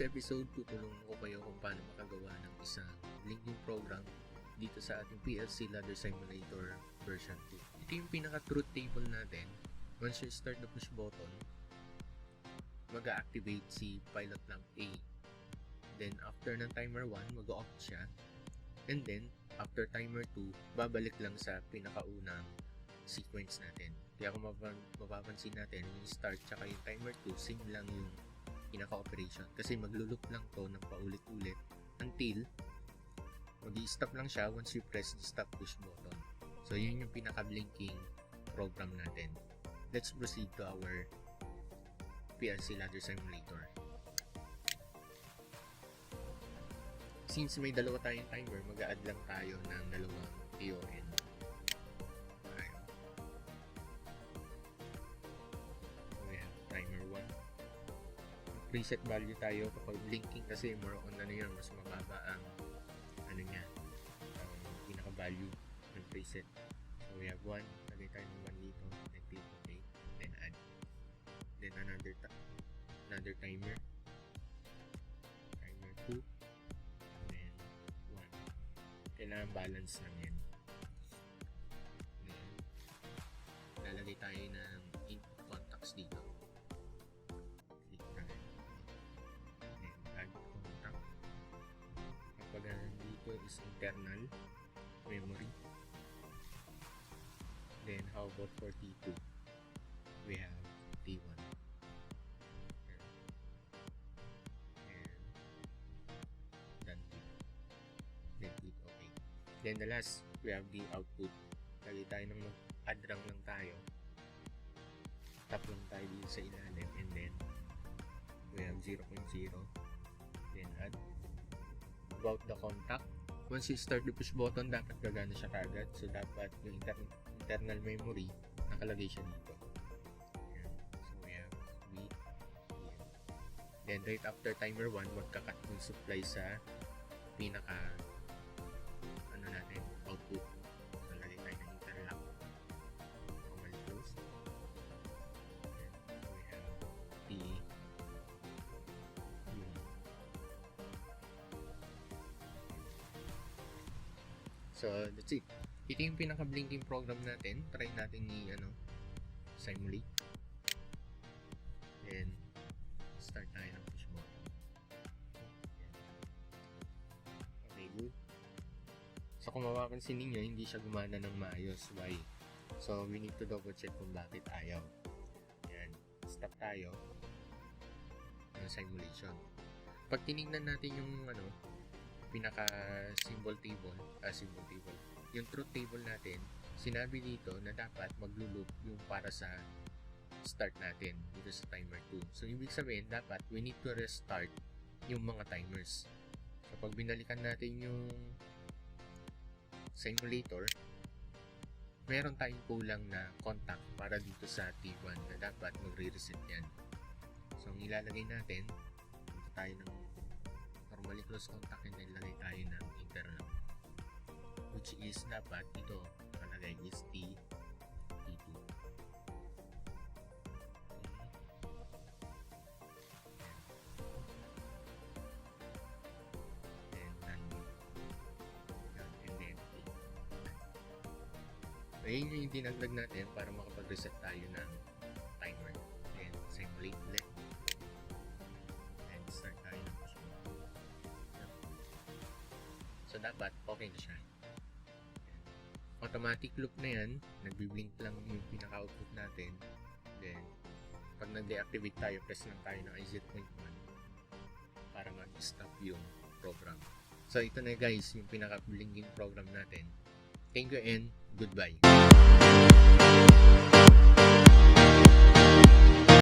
episode, tutulungan ko kayo kung paano makagawa ng isang linking program dito sa ating PLC Simulator version 2. Ito yung pinaka-truth table natin. Once you start the push button, mag-activate si pilot lamp A. Then after ng timer 1, mag-off siya. And then, after timer 2, babalik lang sa pinakaunang sequence natin. Kaya kung mapapansin natin, yung start tsaka yung timer 2, same lang yung pinaka-operation. Kasi magluloop lang to ng paulit-ulit until mag-i-stop lang siya once you press the stop push button. So, yun yung pinaka-blinking program natin. Let's proceed to our PLC Simulator. Since may dalawa tayong timer, mag-a-add lang tayo ng dalawang TON. Timer 1. Preset value tayo kapag blinking kasi more on yun, mas mababa ang pinaka value ng preset. So we have 1, lagay tayo ng 1 dito, then click OK, then add, then another timer 2, then 1. Kailangan balance lang yan. Then lalagay tayo ng input contacts dito. Dito is internal memory. Then how about for T2? We have T1 and done with. Then click OK. Then the last, we have the output. Lagi tayo ng add lang tayo. Tap lang tayo dito sa ilalim and then we have 0.0. Then add. About the contact, once you start the push button, dapat gagana siya kagad. So, dapat yung internal memory, nakalagay siya dito. Ayan. So, we have B. Then, right after timer 1, magkakat yung supply sa pinaka output. So, lagay tayo ng interlock. Normally close. Then, we have T. So, that's it. Ito yung pinaka-blinking program natin. Try natin simulate. Then, start tayo ng push button. Okay, good. So, kung mapapansin ninyo, hindi siya gumana ng maayos. Why? So, we need to double check kung bakit ayaw. Yan. Stop tayo ng simulation. Pag tinignan natin yung pinaka symbol table, yung truth table natin, sinabi dito na dapat maglo-loop yung para sa start natin dito sa timer 2. So ibig sabihin, dapat we need to restart yung mga timers. So pag binalikan natin yung simulator, meron tayong kulang na contact para dito sa T1 na dapat magre-reset yan. So ang ilalagay natin, punta tayo ng normally close contact and then lagay tayo ng internal, which is dapat ito nakalagay is T2. Then and then ayun yung dinagdag natin para makapag-reset tayo ng timer. Then simulate ulit and start tayo ng push. So, dapat okay na siya. Automatic loop na yan. Nagbiblink lang yung pinaka-output natin. Then, pag nag-deactivate tayo, press lang tayo ng I0.1 para mag-stop yung program. So, ito na guys, yung pinaka-blinking program natin. Thank you and goodbye.